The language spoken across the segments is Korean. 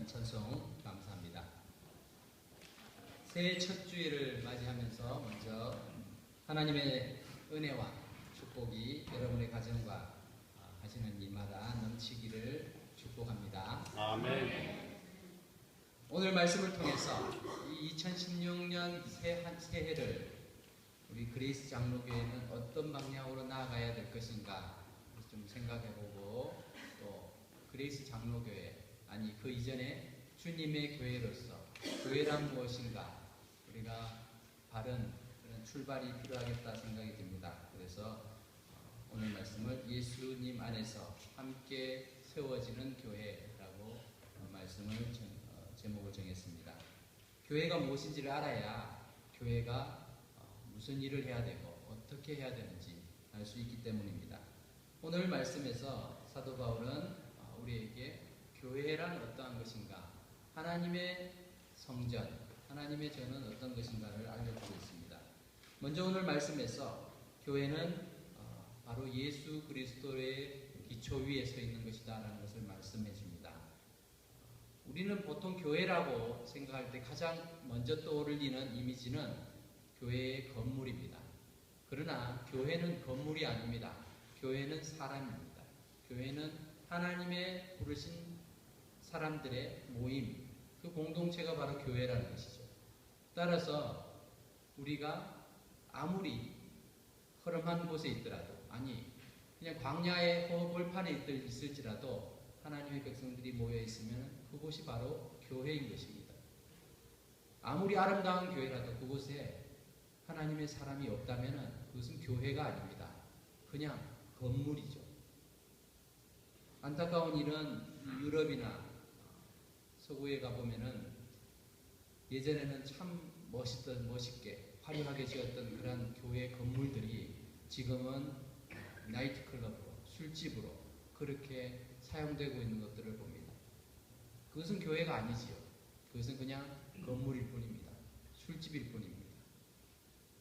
찬송 감사합니다. 새해 첫 주일을 맞이하면서 먼저 하나님의 은혜와 축복이 여러분의 가정과 하시는 일마다 넘치기를 축복합니다. 아멘. 오늘 말씀을 통해서 이 2016년 새해를 우리 그레이스 장로교회는 어떤 방향으로 나아가야 될 것인가 좀 생각해보고, 또 그레이스 장로교회, 아니 그 이전에 주님의 교회로서 교회란 무엇인가, 우리가 바른 그런 출발이 필요하겠다 생각이 듭니다. 그래서 오늘 말씀을 예수님 안에서 함께 세워지는 교회라고 말씀을 제목을 정했습니다. 교회가 무엇인지를 알아야 교회가 무슨 일을 해야 되고 어떻게 해야 되는지 알 수 있기 때문입니다. 오늘 말씀에서 사도 바울은 우리에게 교회란 어떠한 것인가, 하나님의 성전, 하나님의 전은 어떤 것인가를 알려주고 있습니다. 먼저 오늘 말씀에서 교회는 바로 예수 그리스도의 기초 위에 서 있는 것이다 라는 것을 말씀해 줍니다. 우리는 보통 교회라고 생각할 때 가장 먼저 떠오르는 이미지는 교회의 건물입니다. 그러나 교회는 건물이 아닙니다. 교회는 사람입니다. 교회는 하나님의 부르신 사람들의 모임, 그 공동체가 바로 교회라는 것이죠. 따라서 우리가 아무리 허름한 곳에 있더라도, 아니 그냥 광야의 벌판에 있을지라도 하나님의 백성들이 모여 있으면 그곳이 바로 교회인 것입니다. 아무리 아름다운 교회라도 그곳에 하나님의 사람이 없다면 그것은 교회가 아닙니다. 그냥 건물이죠. 안타까운 일은 유럽이나 서구에 가보면은 예전에는 참 멋있게 화려하게 지었던 그런 교회 건물들이 지금은 나이트클럽으로, 술집으로 그렇게 사용되고 있는 것들을 봅니다. 그것은 교회가 아니지요. 그것은 그냥 건물일 뿐입니다. 술집일 뿐입니다.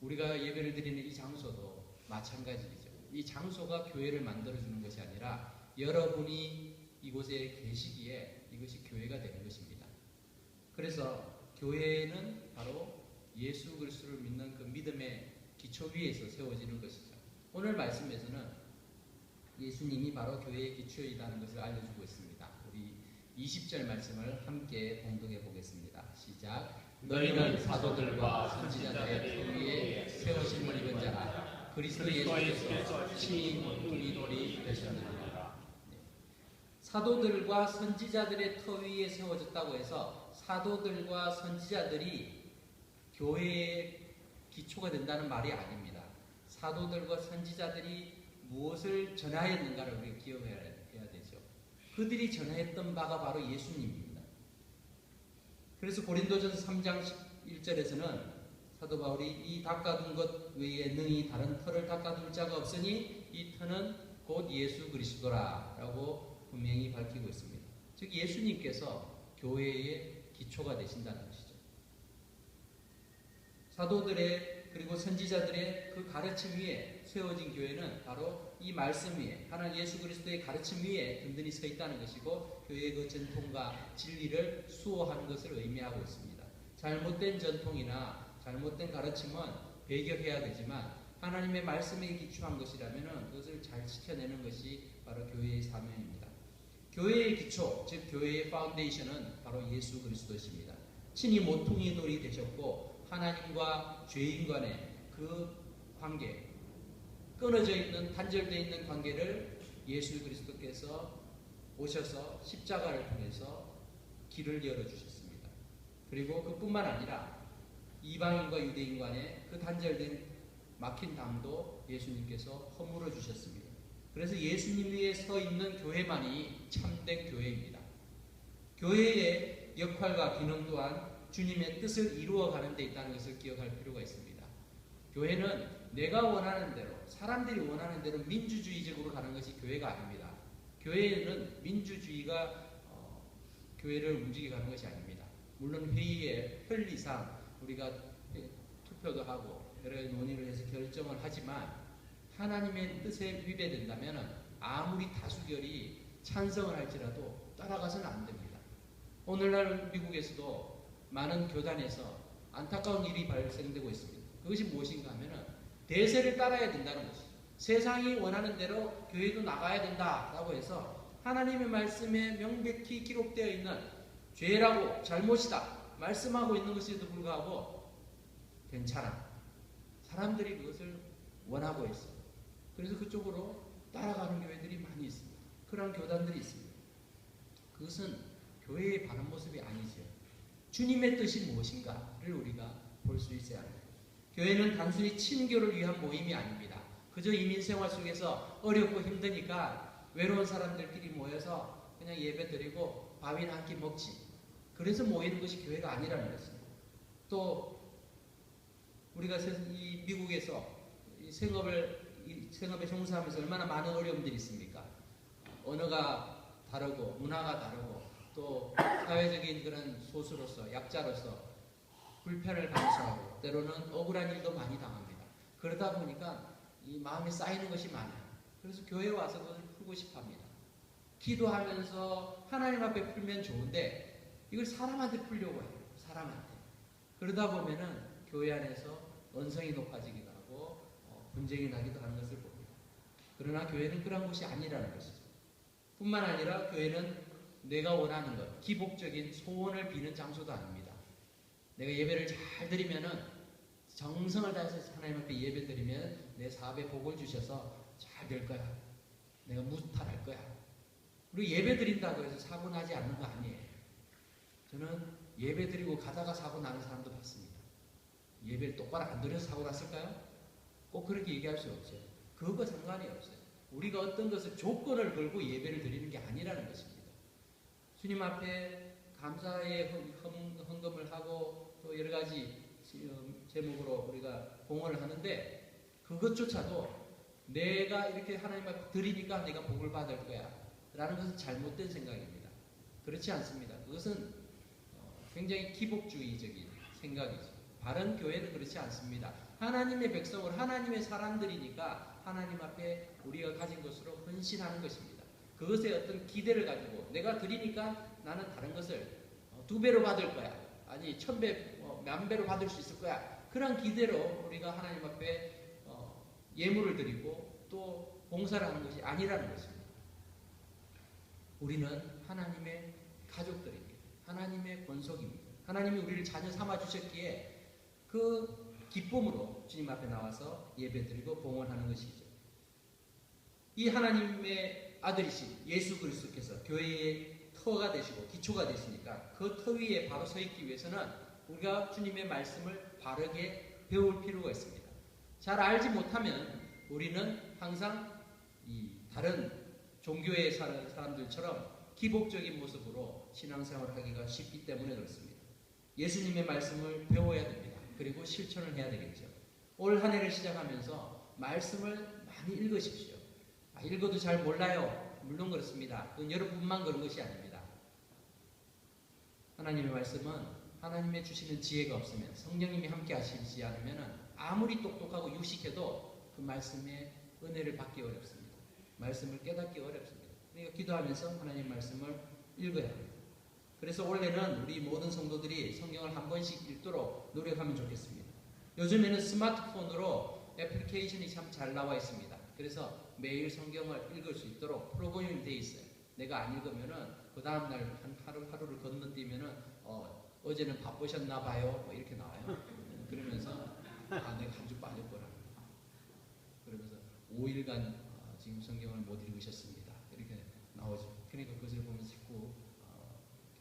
우리가 예배를 드리는 이 장소도 마찬가지이죠. 이 장소가 교회를 만들어주는 것이 아니라 여러분이 이곳에 계시기에 이것이 교회가 되는 것입니다. 그래서 교회는 바로 예수 그리스도를 믿는 그 믿음의 기초 위에서 세워지는 것이죠. 오늘 말씀에서는 예수님이 바로 교회의 기초이라는 것을 알려주고 있습니다. 우리 20절 말씀을 함께 봉독해 보겠습니다. 시작. 너희는 사도들과 선지자들의 위에 세우심을 입은 자라. 그리스도 예수께서 친히 우리 돌이 되셨느니라. 사도들과 선지자들의 터 위에 세워졌다고 해서 사도들과 선지자들이 교회의 기초가 된다는 말이 아닙니다. 사도들과 선지자들이 무엇을 전하였는가를 우리가 기억해야 되죠. 그들이 전했던 바가 바로 예수님입니다. 그래서 고린도전서 3장 1절에서는 사도 바울이 이 닦아둔 것 외에 능히 다른 터를 닦아둘 자가 없으니 이 터는 곧 예수 그리스도라 라고 분명히 밝히고 있습니다. 즉 예수님께서 교회의 기초가 되신다는 것이죠. 사도들의 그리고 선지자들의 그 가르침 위에 세워진 교회는 바로 이 말씀 위에, 하나님 예수 그리스도의 가르침 위에 든든히 서 있다는 것이고, 교회의 그 전통과 진리를 수호하는 것을 의미하고 있습니다. 잘못된 전통이나 잘못된 가르침은 배격해야 되지만 하나님의 말씀에 기초한 것이라면 그것을 잘 지켜내는 것이 바로 교회의 사명입니다. 교회의 기초, 즉 교회의 파운데이션은 바로 예수 그리스도십니다. 친히 모퉁이 돌이 되셨고, 하나님과 죄인 간의 그 관계, 끊어져 있는, 단절되어 있는 관계를 예수 그리스도께서 오셔서 십자가를 통해서 길을 열어주셨습니다. 그리고 그뿐만 아니라 이방인과 유대인 간의 그 단절된 막힌 담도 예수님께서 허물어 주셨습니다. 그래서 예수님 위에 서 있는 교회만이 참된 교회입니다. 교회의 역할과 기능 또한 주님의 뜻을 이루어가는 데 있다는 것을 기억할 필요가 있습니다. 교회는 내가 원하는 대로, 사람들이 원하는 대로 민주주의적으로 가는 것이 교회가 아닙니다. 교회는 민주주의가 교회를 움직여 가는 것이 아닙니다. 물론 회의의 편리상 우리가 투표도 하고 여러 논의를 해서 결정을 하지만 하나님의 뜻에 위배된다면 아무리 다수결이 찬성을 할지라도 따라가서는 안 됩니다. 오늘날 미국에서도 많은 교단에서 안타까운 일이 발생되고 있습니다. 그것이 무엇인가 하면은 대세를 따라야 된다는 것이죠. 세상이 원하는 대로 교회도 나가야 된다라고 해서 하나님의 말씀에 명백히 기록되어 있는 죄라고 잘못이다 말씀하고 있는 것에도 불구하고 괜찮아. 사람들이 그것을 원하고 있어. 그래서 그쪽으로 따라가는 교회들이 많이 있습니다. 그런 교단들이 있습니다. 그것은 교회의 바른 모습이 아니죠. 주님의 뜻이 무엇인가를 우리가 볼 수 있어야 합니다. 교회는 단순히 친교를 위한 모임이 아닙니다. 그저 이민생활 속에서 어렵고 힘드니까 외로운 사람들끼리 모여서 그냥 예배 드리고 밥이나 한 끼 먹지. 그래서 모이는 것이 교회가 아니라는 것입니다. 또 우리가 이 미국에서 이 생업에 종사하면서 얼마나 많은 어려움들이 있습니까? 언어가 다르고 문화가 다르고 또 사회적인 그런 소수로서 약자로서 불편을 감수하고 때로는 억울한 일도 많이 당합니다. 그러다 보니까 이 마음에 쌓이는 것이 많아요. 그래서 교회에 와서 그걸 풀고 싶어 합니다. 기도하면서 하나님 앞에 풀면 좋은데 이걸 사람한테 풀려고 해요. 사람한테. 그러다 보면은 교회 안에서 언성이 높아지기도 하고 분쟁이 나기도 하는 것을 봅니다. 그러나 교회는 그런 곳이 아니라는 것이죠. 뿐만 아니라 교회는 내가 원하는 것, 기복적인 소원을 비는 장소도 아닙니다. 내가 예배를 잘 드리면은 정성을 다해서 하나님 앞에 예배 드리면 내 사업에 복을 주셔서 잘 될 거야. 내가 무탈할 거야. 그리고 예배 드린다고 해서 사고 나지 않는 거 아니에요. 저는 예배 드리고 가다가 사고 나는 사람도 봤습니다. 예배를 똑바로 안 드려서 사고 났을까요? 꼭 그렇게 얘기할 수 없어요. 그거 상관이 없어요. 우리가 어떤 것을 조건을 걸고 예배를 드리는 게 아니라는 것입니다. 주님 앞에 감사의 헌금을 하고 또 여러 가지 제목으로 우리가 봉헌을 하는데 그것조차도 내가 이렇게 하나님 앞에 드리니까 내가 복을 받을 거야 라는 것은 잘못된 생각입니다. 그렇지 않습니다. 그것은 굉장히 기복주의적인 생각이죠. 바른 교회는 그렇지 않습니다. 하나님의 백성을 하나님의 사람들이니까 하나님 앞에 우리가 가진 것으로 헌신하는 것입니다. 그것에 어떤 기대를 가지고 내가 드리니까 나는 다른 것을 2배로 받을 거야. 아니 1000배, 10,000배로 받을 수 있을 거야. 그런 기대로 우리가 하나님 앞에 예물을 드리고 또 봉사를 하는 것이 아니라는 것입니다. 우리는 하나님의 가족들입니다. 하나님의 권속입니다. 하나님이 우리를 자녀 삼아 주셨기에 그 기쁨으로 주님 앞에 나와서 예배드리고 봉헌하는 것이죠. 이 하나님의 아들이신 예수 그리스도께서 교회의 터가 되시고 기초가 되시니까 그 터 위에 바로 서 있기 위해서는 우리가 주님의 말씀을 바르게 배울 필요가 있습니다. 잘 알지 못하면 우리는 항상 이 다른 종교의 사람들처럼 기복적인 모습으로 신앙생활을 하기가 쉽기 때문에 그렇습니다. 예수님의 말씀을 배워야 됩니다. 그리고 실천을 해야 되겠죠. 올 한 해를 시작하면서 말씀을 많이 읽으십시오. 읽어도 잘 몰라요. 물론 그렇습니다. 그건 여러분만 그런 것이 아닙니다. 하나님의 말씀은 하나님의 주시는 지혜가 없으면 성령님이 함께 하시지 않으면 아무리 똑똑하고 유식해도 그 말씀의 은혜를 받기 어렵습니다. 말씀을 깨닫기 어렵습니다. 그러니까 기도하면서 하나님 말씀을 읽어야 합니다. 그래서 올해는 우리 모든 성도들이 성경을 한 번씩 읽도록 노력하면 좋겠습니다. 요즘에는 스마트폰으로 애플리케이션이 참 잘 나와 있습니다. 그래서 매일 성경을 읽을 수 있도록 프로그램이 되어 있어요. 내가 안 읽으면은 그 다음날 한 하루를 건너뛰면은 어제는 바쁘셨나 봐요. 뭐 이렇게 나와요. 그러면서 내가 한 주 빠졌구나. 그러면서 5일간 지금 성경을 못 읽으셨습니다. 이렇게 나오죠. 그러니까 그것을 보면서 자꾸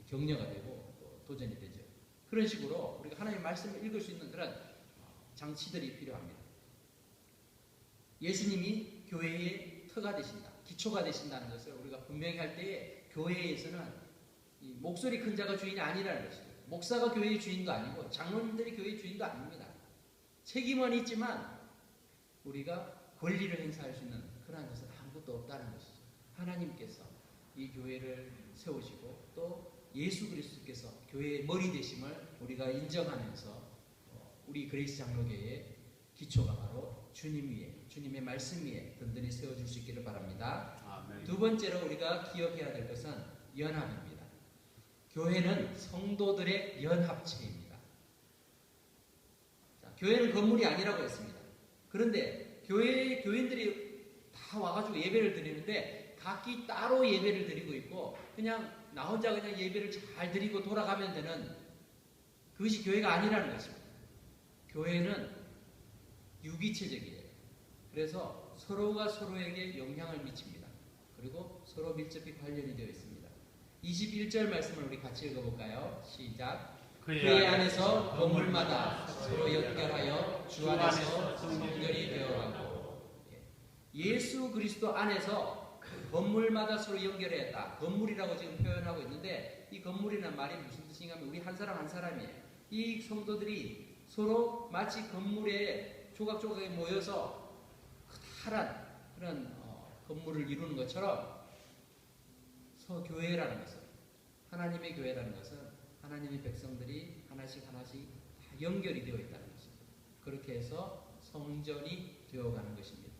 격려가 되고 또 도전이 되죠. 그런 식으로 우리가 하나님의 말씀을 읽을 수 있는 그런 장치들이 필요합니다. 예수님이 교회의 터가 되신다, 기초가 되신다는 것을 우리가 분명히 할 때에 교회에서는 이 목소리 큰 자가 주인이 아니라는 것이죠. 목사가 교회의 주인도 아니고 장로님들이 교회의 주인도 아닙니다. 책임은 있지만 우리가 권리를 행사할 수 있는 그런 것은 아무것도 없다는 것이죠. 하나님께서 이 교회를 세우시고 또 예수 그리스도께서 교회의 머리 되심을 우리가 인정하면서 우리 그레이스 장로교회의 기초가 바로 주님 위에, 주님의 말씀 위에 든든히 세워줄 수 있기를 바랍니다. 아멘. 두 번째로 우리가 기억해야 될 것은 연합입니다. 교회는 성도들의 연합체입니다. 자, 교회는 건물이 아니라고 했습니다. 그런데 교인들이 다 와가지고 예배를 드리는데 각기 따로 예배를 드리고 있고 그냥 나 혼자 그냥 예배를 잘 드리고 돌아가면 되는 그것이 교회가 아니라는 것입니다. 교회는 유기체적이에요. 그래서 서로가 서로에게 영향을 미칩니다. 그리고 서로 밀접히 관련이 되어 있습니다. 21절 말씀을 우리 같이 읽어볼까요? 시작. 그의 안에서 건물마다 서로 연결하여 주 안에서 성결이 되어가고. 예수 그리스도 안에서 건물마다 서로 연결했다. 건물이라고 지금 표현하고 있는데 이 건물이라는 말이 무슨 뜻이냐면 우리 한 사람 한 사람이에요. 이 성도들이 서로 마치 건물에 조각조각에 모여서 커다란 그런 건물을 이루는 것처럼 교회라는 것은 하나님의 교회라는 것은 하나님의 백성들이 하나씩 다 연결이 되어 있다는 것입니다. 그렇게 해서 성전이 되어가는 것입니다.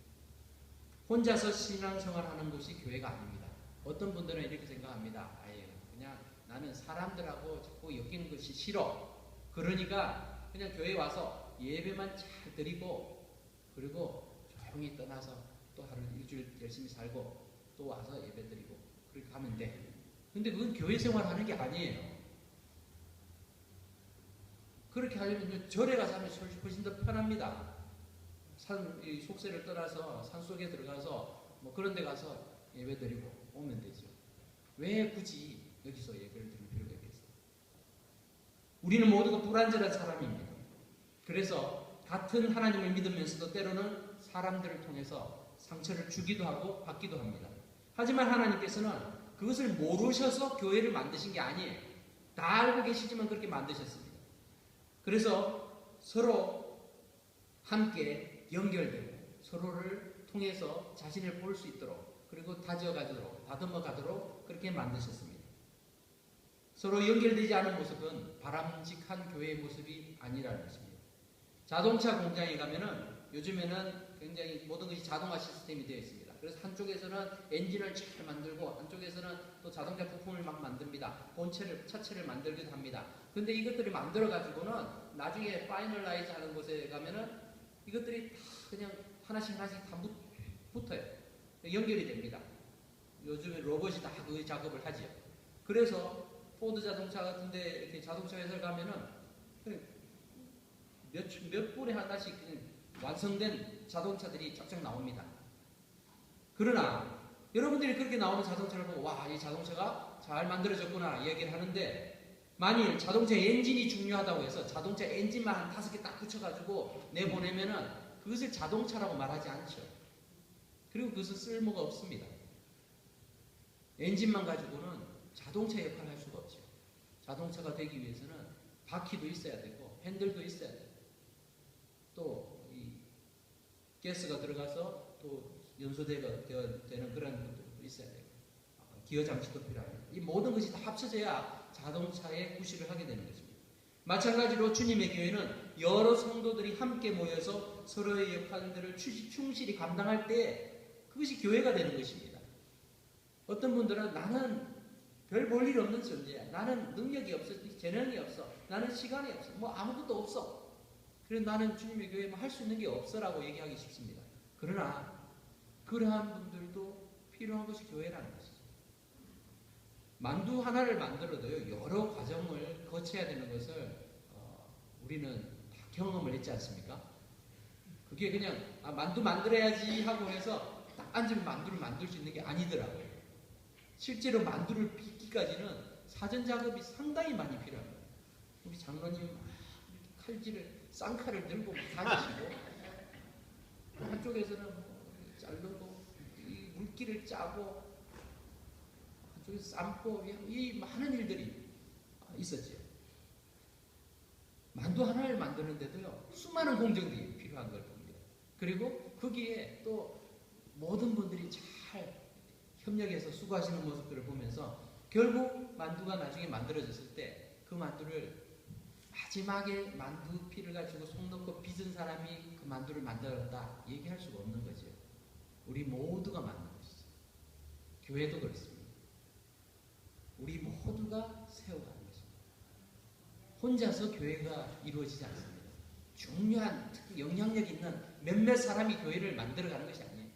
혼자서 신앙생활하는 것이 교회가 아닙니다. 어떤 분들은 이렇게 생각합니다. 아예 그냥 나는 사람들하고 자꾸 엮이는 것이 싫어. 그러니까 그냥 교회에 와서 예배만 잘 드리고 그리고 조용히 떠나서 또 하루 일주일 열심히 살고 또 와서 예배 드리고 그렇게 하면 돼. 근데 그건 교회 생활하는 게 아니에요. 그렇게 하려면 절에 가서 하면 훨씬 더 편합니다. 이 속세를 떠나서 산 속에 들어가서 뭐 그런 데 가서 예배 드리고 오면 되죠. 왜 굳이 여기서 예배를 드릴 필요가 있겠어요? 우리는 모두가 불완전한 사람입니다. 그래서 같은 하나님을 믿으면서도 때로는 사람들을 통해서 상처를 주기도 하고 받기도 합니다. 하지만 하나님께서는 그것을 모르셔서 교회를 만드신 게 아니에요. 다 알고 계시지만 그렇게 만드셨습니다. 그래서 서로 함께 연결되고 서로를 통해서 자신을 볼 수 있도록 그리고 다듬어 가도록 그렇게 만드셨습니다. 서로 연결되지 않은 모습은 바람직한 교회의 모습이 아니라는 것입니다. 자동차 공장에 가면은 요즘에는 굉장히 모든 것이 자동화 시스템이 되어 있습니다. 그래서 한쪽에서는 엔진을 잘 만들고 한쪽에서는 또 자동차 부품을 막 만듭니다. 차체를 만들기도 합니다. 근데 이것들이 만들어 가지고는 나중에 파이널라이즈 하는 곳에 가면은 이것들이 다 그냥 하나씩 다 붙어요. 연결이 됩니다. 요즘에 로봇이 다 그 작업을 하지요. 그래서 포드 자동차 같은데 이렇게 자동차 회사를 가면은 몇 분에 하나씩 완성된 자동차들이 쫙쫙 나옵니다. 그러나 여러분들이 그렇게 나오는 자동차를 보고 와, 이 자동차가 잘 만들어졌구나 얘기를 하는데 만일 자동차 엔진이 중요하다고 해서 자동차 엔진만 한 5개 딱 붙여가지고 내보내면은 그것을 자동차라고 말하지 않죠. 그리고 그것은 쓸모가 없습니다. 엔진만 가지고는 자동차 역할을 할 수가 없죠. 자동차가 되기 위해서는 바퀴도 있어야 되고 핸들도 있어야 되고 또 이 가스가 들어가서 또 연소되는 그런 것도 있어야 되고 기어 장치도 필요합니다. 이 모든 것이 다 합쳐져야 자동차의 구실을 하게 되는 것입니다. 마찬가지로 주님의 교회는 여러 성도들이 함께 모여서 서로의 역할들을 충실히 감당할 때 그것이 교회가 되는 것입니다. 어떤 분들은 나는 별 볼 일 없는 존재야. 나는 능력이 없어. 재능이 없어. 나는 시간이 없어. 뭐 아무것도 없어. 그래서 나는 주님의 교회에 할 수 있는 게 없어라고 얘기하기 쉽습니다. 그러나 그러한 분들도 필요한 것이 교회라는 것이죠. 만두 하나를 만들어도요. 여러 과정을 거쳐야 되는 것을 우리는 다 경험을 했지 않습니까? 그게 그냥 만두 만들어야지 하고 해서 딱 앉으면 만두를 만들 수 있는 게 아니더라고요. 실제로 만두를 빚기까지는 사전 작업이 상당히 많이 필요합니다. 우리 장로님 칼질을 쌍칼을 들고 다니시고 한쪽에서는 자르고 이 물기를 짜고 한쪽에서 삶고 이 많은 일들이 있었지요. 만두 하나를 만드는데도요 수많은 공정들이 필요한 걸 봅니다. 그리고 거기에 또 모든 분들이 잘 협력해서 수고하시는 모습들을 보면서 결국 만두가 나중에 만들어졌을 때 그 만두를 마지막에 만두 피를 가지고 속 넣고 빚은 사람이 그 만두를 만들었다 얘기할 수가 없는 거죠. 우리 모두가 만든 것이죠. 교회도 그렇습니다. 우리 모두가 세워가는 것입니다. 혼자서 교회가 이루어지지 않습니다. 중요한 특히 영향력 있는 몇몇 사람이 교회를 만들어가는 것이 아니에요.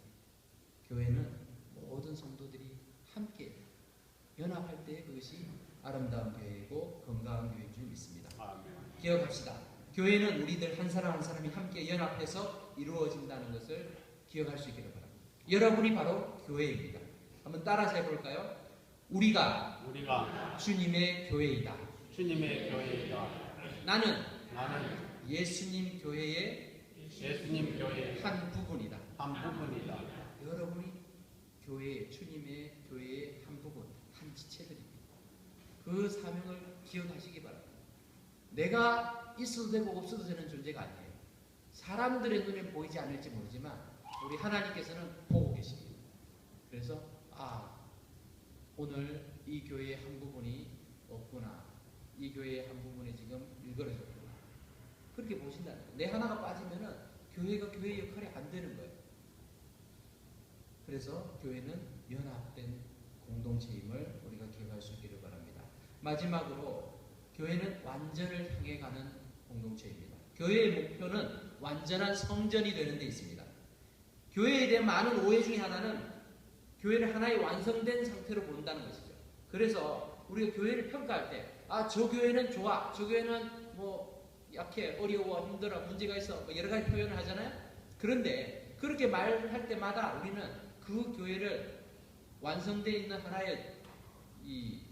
교회는 모든 성도들이 함께 연합할 때 그것이 아름다운 교회이고 건강한 교회인 줄 믿습니다. 기억합시다. 교회는 우리들 한 사람 한 사람이 함께 연합해서 이루어진다는 것을 기억할 수 있기를 바랍니다. 여러분이 바로 교회입니다. 한번 따라서 해볼까요? 우리가 주님의 교회이다. 주님의 교회이다. 나는 예수님 교회의 한 부분이다. 여러분이 주님의 교회의 한 부분, 한 지체들입니다. 그 사명을 기억하시기 바랍니다. 내가 있어도 되고 없어도 되는 존재가 아니에요. 사람들의 눈에 보이지 않을지 모르지만 우리 하나님께서는 보고 계십니다. 그래서 오늘 이 교회의 한 부분이 없구나. 이 교회의 한 부분이 지금 일그러졌구나. 그렇게 보신다는 거예요. 내 하나가 빠지면은 교회가 교회 역할이 안 되는 거예요. 그래서 교회는 연합된 공동체임을 우리가 기억할 수 있기를 바랍니다. 마지막으로 교회는 완전을 향해 가는 공동체입니다. 교회의 목표는 완전한 성전이 되는 데 있습니다. 교회에 대한 많은 오해 중에 하나는 교회를 하나의 완성된 상태로 본다는 것이죠. 그래서 우리가 교회를 평가할 때 저 교회는 좋아, 저 교회는 뭐 약해, 어려워, 힘들어, 문제가 있어, 뭐 여러 가지 표현을 하잖아요. 그런데 그렇게 말할 때마다 우리는 그 교회를 완성되어 있는 하나의 이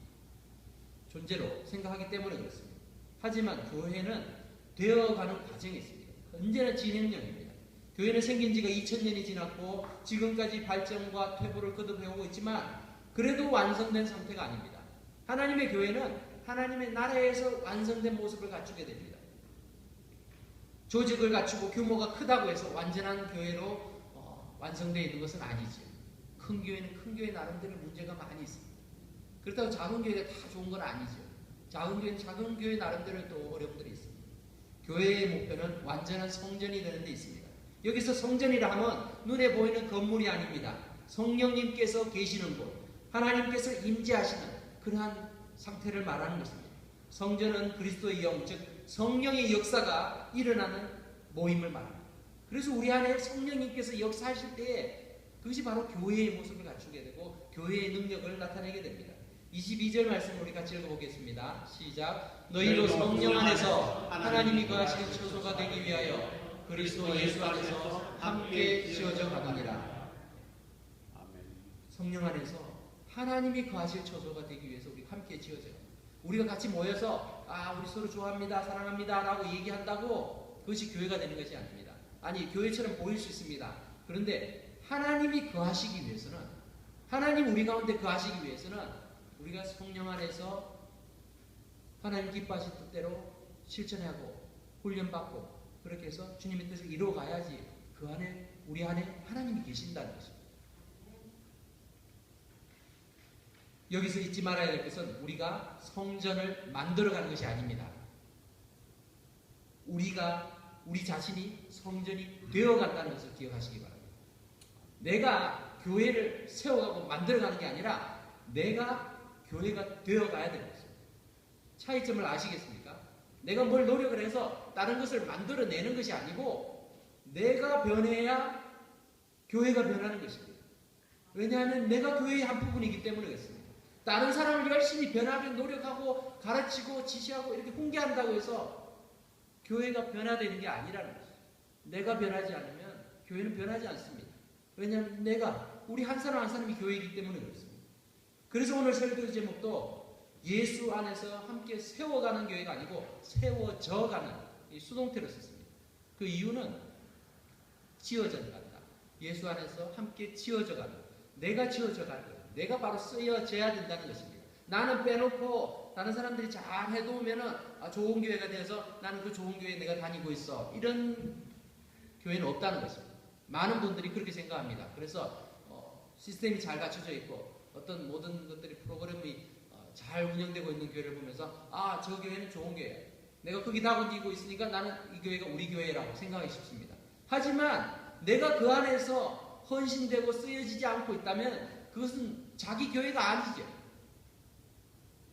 존재로 생각하기 때문에 그렇습니다. 하지만 교회는 되어가는 과정이 있습니다. 언제나 진행형입니다. 교회는 생긴 지가 2000년이 지났고 지금까지 발전과 퇴보를 거듭해오고 있지만 그래도 완성된 상태가 아닙니다. 하나님의 교회는 하나님의 나라에서 완성된 모습을 갖추게 됩니다. 조직을 갖추고 규모가 크다고 해서 완전한 교회로 완성되어 있는 것은 아니죠. 큰 교회는 큰 교회 나름대로 문제가 많이 있습니다. 그렇다고 작은 교회가 다 좋은 건 아니죠. 작은 교회는 작은 교회 나름대로 또 어려움들이 있습니다. 교회의 목표는 완전한 성전이 되는 데 있습니다. 여기서 성전이라 하면 눈에 보이는 건물이 아닙니다. 성령님께서 계시는 곳, 하나님께서 임재하시는 그러한 상태를 말하는 것입니다. 성전은 그리스도의 영, 즉 성령의 역사가 일어나는 모임을 말합니다. 그래서 우리 안에 성령님께서 역사하실 때에 그것이 바로 교회의 모습을 갖추게 되고 교회의 능력을 나타내게 됩니다. 22절 말씀을 우리 같이 읽어보겠습니다. 시작. 너희도 성령 안에서 하나님이 거하시는 처소가 되기 위하여 그리스도 예수 안에서 함께 지어져 가느니라. 성령 안에서 하나님이 거하실 처소가 되기 위해서 우리가 함께 지어져요. 우리가 같이 모여서 우리 서로 좋아합니다, 사랑합니다 라고 얘기한다고 그것이 교회가 되는 것이 아닙니다. 아니, 교회처럼 보일 수 있습니다. 그런데 하나님이 거하시기 위해서는, 하나님 우리 가운데 거하시기 위해서는 우리가 성령 안에서 하나님 기뻐하실 뜻대로 실천하고 훈련받고 그렇게 해서 주님의 뜻을 이루어가야지 그 안에, 우리 안에 하나님이 계신다는 것입니다. 여기서 잊지 말아야 될 것은 우리가 성전을 만들어가는 것이 아닙니다. 우리 자신이 성전이 되어간다는 것을 기억하시기 바랍니다. 내가 교회를 세워가고 만들어가는 게 아니라 내가 교회가 되어가야 되는 것입니다. 차이점을 아시겠습니까? 내가 뭘 노력을 해서 다른 것을 만들어내는 것이 아니고 내가 변해야 교회가 변하는 것입니다. 왜냐하면 내가 교회의 한 부분이기 때문에 그렇습니다. 다른 사람을 열심히 변하게 노력하고 가르치고 지시하고 이렇게 훈계한다고 해서 교회가 변화되는 게 아니라는 것이죠. 내가 변하지 않으면 교회는 변하지 않습니다. 왜냐하면 우리 한 사람 한 사람이 교회이기 때문에 그렇습니다. 그래서 오늘 설교 제목도 예수 안에서 함께 세워가는 교회가 아니고 세워져가는 이 수동태로 썼습니다. 그 이유는 지어져 간다. 예수 안에서 함께 지어져 간다. 내가 지어져 가는 거예요. 내가 바로 쓰여져야 된다는 것입니다. 나는 빼놓고 다른 사람들이 잘 해놓으면은 좋은 교회가 되어서 나는 그 좋은 교회에 내가 다니고 있어. 이런 교회는 없다는 것입니다. 많은 분들이 그렇게 생각합니다. 그래서 시스템이 잘 갖춰져 있고 어떤 모든 것들이 프로그램이 잘 운영되고 있는 교회를 보면서 저 교회는 좋은 교회야. 내가 거기 다니고 있으니까 나는 이 교회가 우리 교회라고 생각하기 쉽습니다. 하지만 내가 그 안에서 헌신되고 쓰여지지 않고 있다면 그것은 자기 교회가 아니죠.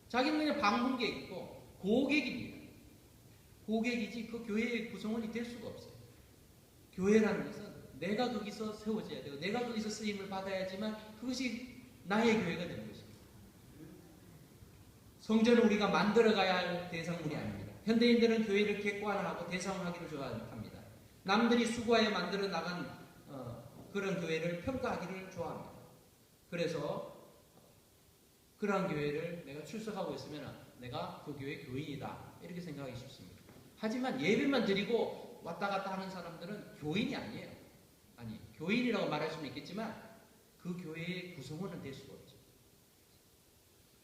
자기는 그냥 방문객이고 고객입니다. 고객이지 그 교회의 구성원이 될 수가 없어요. 교회라는 것은 내가 거기서 세워져야 되고 내가 거기서 쓰임을 받아야지만 그것이 나의 교회가 되는 것입니다. 성전은 우리가 만들어가야 할 대상물이 아닙니다. 현대인들은 교회를 객관화하고 대상화하기를 좋아합니다. 남들이 수고하여 만들어 나간 그런 교회를 평가하기를 좋아합니다. 그래서 그러한 교회를 내가 출석하고 있으면 내가 그 교회 교인이다 이렇게 생각하기 쉽습니다. 하지만 예배만 드리고 왔다 갔다 하는 사람들은 교인이 아니에요. 아니, 교인이라고 말할 수는 있겠지만 그 교회의 구성원은 될 수가 없죠.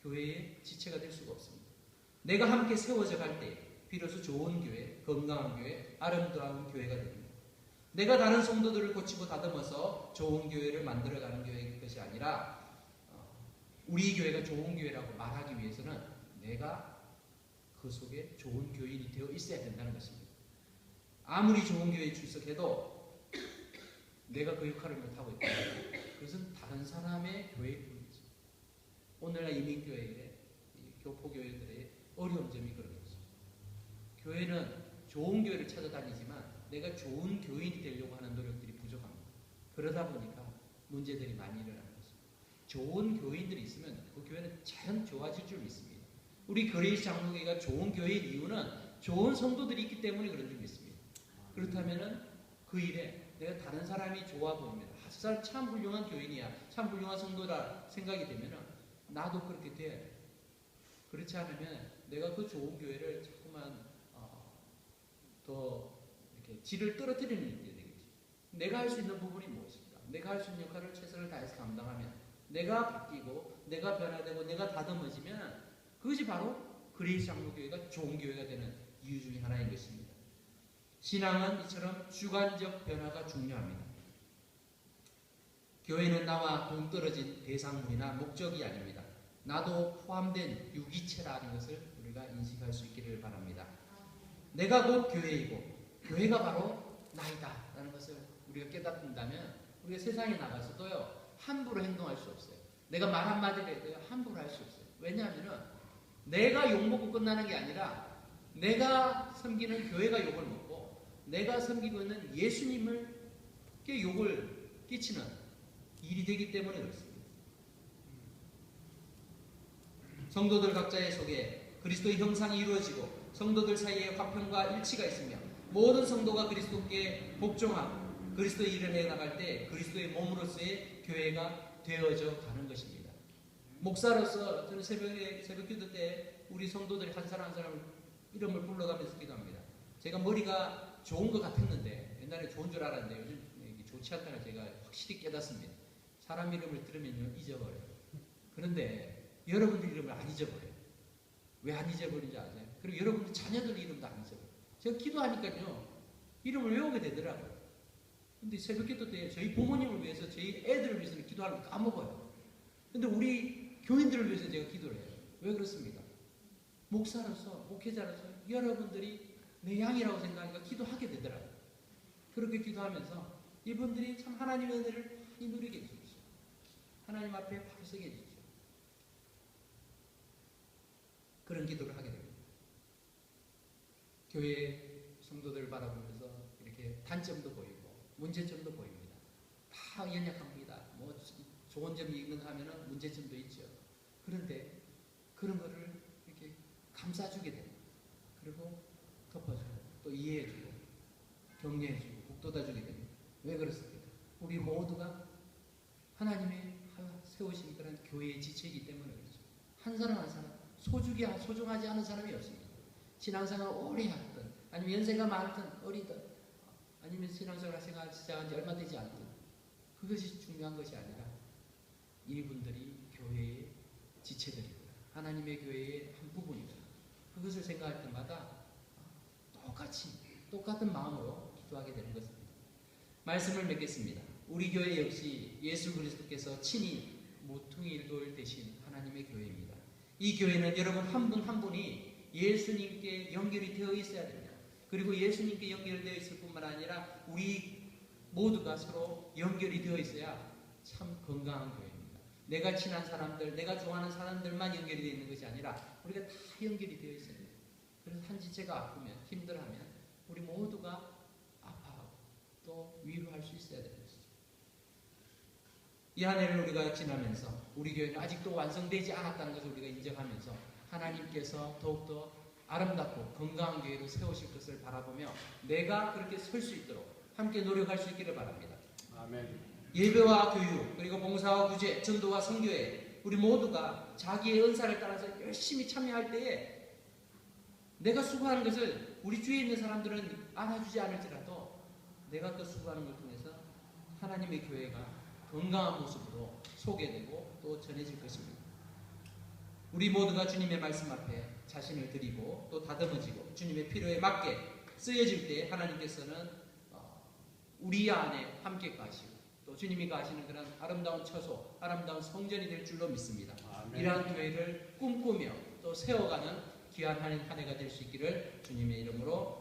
교회의 지체가 될 수가 없습니다. 내가 함께 세워져 갈 때 비로소 좋은 교회, 건강한 교회, 아름다운 교회가 됩니다. 내가 다른 성도들을 고치고 다듬어서 좋은 교회를 만들어가는 교회일 것이 아니라 우리 교회가 좋은 교회라고 말하기 위해서는 내가 그 속에 좋은 교인이 되어 있어야 된다는 것입니다. 아무리 좋은 교회에 출석해도 내가 그 역할을 못하고 있다. 그것은 다른 사람의 교회일 뿐이죠. 오늘날 이민교회의 교포교회들의 어려운 점이 그런 거죠. 교회는 좋은 교회를 찾아다니지만 내가 좋은 교인이 되려고 하는 노력들이 부족합니다. 그러다 보니까 문제들이 많이 일어나는 것입니다. 좋은 교인들이 있으면 그 교회는 자연 좋아질 줄 믿습니다. 우리 그레이스 장로교회가 좋은 교회인 이유는 좋은 성도들이 있기 때문에 그런 줄 믿습니다. 그렇다면 그 일에 내가 다른 사람이 좋아 보입니다. 저 사람 참 훌륭한 교인이야, 참 훌륭한 성도다 생각이 되면 나도 그렇게 돼야 돼. 그렇지 않으면 내가 그 좋은 교회를 자꾸만 더 이렇게 질을 떨어뜨리는 일이 되겠지. 내가 할 수 있는 부분이 무엇인가? 내가 할 수 있는 역할을 최선을 다해서 감당하면 내가 바뀌고 내가 변화되고 내가 다듬어지면 그것이 바로 그레이스 장로교회가 좋은 교회가 되는 이유 중에 하나인 것입니다. 신앙은 이처럼 주관적 변화가 중요합니다. 교회는 나와 동떨어진 대상물이나 목적이 아닙니다. 나도 포함된 유기체라는 것을 우리가 인식할 수 있기를 바랍니다. 내가 곧 교회이고 교회가 바로 나이다 라는 것을 우리가 깨닫는다면 우리가 세상에 나가서도요 함부로 행동할 수 없어요. 내가 말 한마디를 해도 함부로 할 수 없어요. 왜냐하면 내가 욕먹고 끝나는 게 아니라 내가 섬기는 교회가 욕을 먹고 내가 섬기고 있는 예수님께 욕을 끼치는 일이 되기 때문에 그렇습니다. 성도들 각자의 속에 그리스도의 형상이 이루어지고 성도들 사이에 화평과 일치가 있으며 모든 성도가 그리스도께 복종하고 그리스도의 일을 해나갈 때 그리스도의 몸으로서의 교회가 되어져 가는 것입니다. 목사로서 저는 새벽 기도 때 우리 성도들이 한 사람 한 사람 이름을 불러가면서 기도합니다. 제가 머리가 좋은 것 같았는데 옛날에 좋은 줄 알았는데 요즘 좋지 않다는 걸 제가 확실히 깨닫습니다. 사람 이름을 들으면 잊어버려요. 그런데 여러분들 이름을 안 잊어버려요. 왜 안 잊어버리는지 아세요? 그리고 여러분들 자녀들 이름도 안 잊어버려요. 제가 기도하니까요 이름을 외우게 되더라고요. 근데 새벽 기도 때 저희 부모님을 위해서 저희 애들을 위해서는 기도하는 거 까먹어요. 근데 우리 교인들을 위해서 제가 기도를 해요. 왜 그렇습니까? 목사로서 목회자로서 여러분들이 내 양이라고 생각하니까 기도하게 되더라고요. 그렇게 기도하면서 이분들이 참 하나님의 은혜를 많이 누리게 해주십시오. 하나님 앞에 바로 서게 해주십시오. 그런 기도를 하게 됩니다. 교회 성도들을 바라보면서 이렇게 단점도 보이고 문제점도 보입니다. 다 연약합니다. 뭐 좋은 점이 있는가 하면 문제점도 있죠. 그런데 그런 거를 이렇게 감싸주게 됩니다. 그리고 덮어주고 또 이해해주고 격려해주고 북돋아주게 됩니다. 왜 그렇습니까? 우리 모두가 하나님의 세우신 그런 교회의 지체이기 때문에 그렇죠. 한 사람 한 사람 소중하지 않은 사람이 없습니다. 신앙생활을 오래 하든 아니면 연세가 많든 어리든 아니면 신앙생활을 시작한 지 얼마 되지 않든 그것이 중요한 것이 아니라 이분들이 교회의 지체들이구나. 하나님의 교회의 한 부분이구나. 그것을 생각할 때마다 똑같은 마음으로 기도하게 되는 것입니다. 말씀을 맺겠습니다. 우리 교회 역시 예수 그리스도께서 친히 모퉁이돌 되신 하나님의 교회입니다. 이 교회는 여러분 한 분 한 분이 예수님께 연결이 되어 있어야 됩니다. 그리고 예수님께 연결되어 있을 뿐만 아니라 우리 모두가 서로 연결이 되어 있어야 참 건강한 교회입니다. 내가 친한 사람들, 내가 좋아하는 사람들만 연결이 되어 있는 것이 아니라 우리가 다 연결이 되어 있어요. 그래서 한 지체가 아프면, 힘들어하면 우리 모두가 아파하고 또 위로할 수 있어야 되는 것이죠. 이 한 해를 우리가 지나면서 우리 교회는 아직도 완성되지 않았다는 것을 우리가 인정하면서 하나님께서 더욱더 아름답고 건강한 교회로 세우실 것을 바라보며 내가 그렇게 설 수 있도록 함께 노력할 수 있기를 바랍니다. 아멘. 예배와 교육, 그리고 봉사와 구제, 전도와 선교회, 우리 모두가 자기의 은사를 따라서 열심히 참여할 때에 내가 수고하는 것을 우리 주위에 있는 사람들은 안아주지 않을지라도 내가 그 수고하는 걸 통해서 하나님의 교회가 건강한 모습으로 소개되고 또 전해질 것입니다. 우리 모두가 주님의 말씀 앞에 자신을 드리고 또 다듬어지고 주님의 필요에 맞게 쓰여질 때 하나님께서는 우리 안에 함께 가시고 또 주님이 가시는 그런 아름다운 처소, 아름다운 성전이 될 줄로 믿습니다. 아멘. 이러한 교회를 꿈꾸며 또 세워가는 귀한 한 해가 될 수 있기를 주님의 이름으로